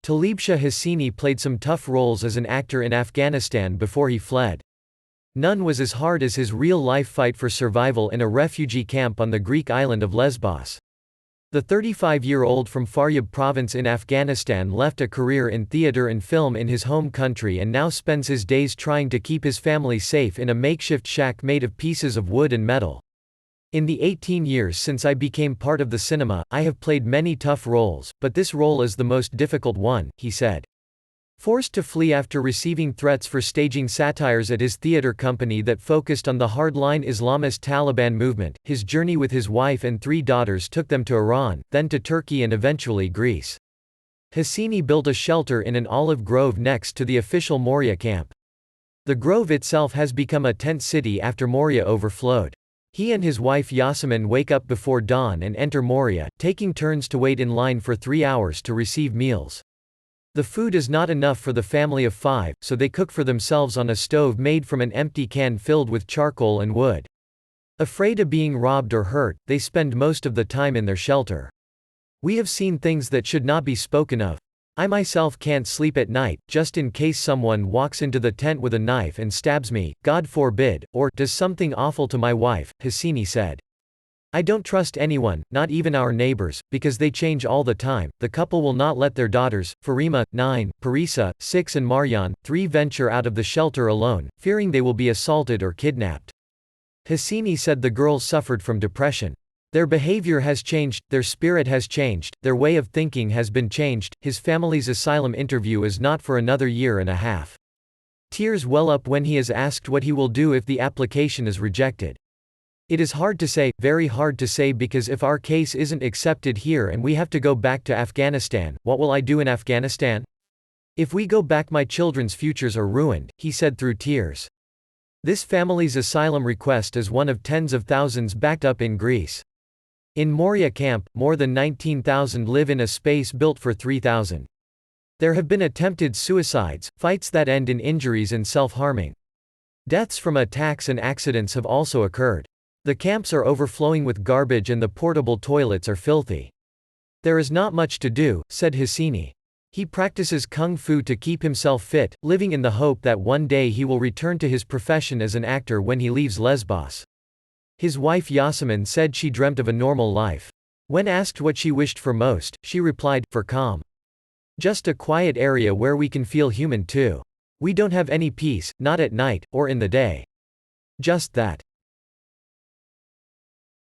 Talibshah Hosseini played some tough roles as an actor in Afghanistan before he fled. None was as hard as his real-life fight for survival in a refugee camp on the Greek island of Lesbos. The 35-year-old from Faryab province in Afghanistan left a career in theater and film in his home country and now spends his days trying to keep his family safe in a makeshift shack made of pieces of wood and metal. In the 18 years since I became part of the cinema, I have played many tough roles, but this role is the most difficult one, he said. Forced to flee after receiving threats for staging satires at his theater company that focused on the hardline Islamist Taliban movement, his journey with his wife and 3 daughters took them to Iran, then to Turkey and eventually Greece. Hosseini built a shelter in an olive grove next to the official Moria camp. The grove itself has become a tent city after Moria overflowed. He and his wife Yasemin wake up before dawn and enter Moria, taking turns to wait in line for 3 hours to receive meals. The food is not enough for the family of 5, so they cook for themselves on a stove made from an empty can filled with charcoal and wood. Afraid of being robbed or hurt, they spend most of the time in their shelter. We have seen things that should not be spoken of. I myself can't sleep at night, just in case someone walks into the tent with a knife and stabs me, God forbid, or does something awful to my wife, Hosseini said. I don't trust anyone, not even our neighbors, because they change all the time. The couple will not let their daughters, Farima, 9, Parisa, 6 and Marjan, 3 venture out of the shelter alone, fearing they will be assaulted or kidnapped. Hosseini said the girls suffered from depression. Their behavior has changed, their spirit has changed, their way of thinking has been changed. His family's asylum interview is not for another year and a half. Tears well up when he is asked what he will do if the application is rejected. It is hard to say, very hard to say, because if our case isn't accepted here and we have to go back to Afghanistan, what will I do in Afghanistan? If we go back, my children's futures are ruined, he said through tears. This family's asylum request is one of tens of thousands backed up in Greece. In Moria camp, more than 19,000 live in a space built for 3,000. There have been attempted suicides, fights that end in injuries and self-harming. Deaths from attacks and accidents have also occurred. The camps are overflowing with garbage and the portable toilets are filthy. There is not much to do, said Hosseini. He practices kung fu to keep himself fit, living in the hope that one day he will return to his profession as an actor when he leaves Lesbos. His wife Yasemin said she dreamt of a normal life. When asked what she wished for most, she replied, for calm. Just a quiet area where we can feel human too. We don't have any peace, not at night, or in the day. Just that.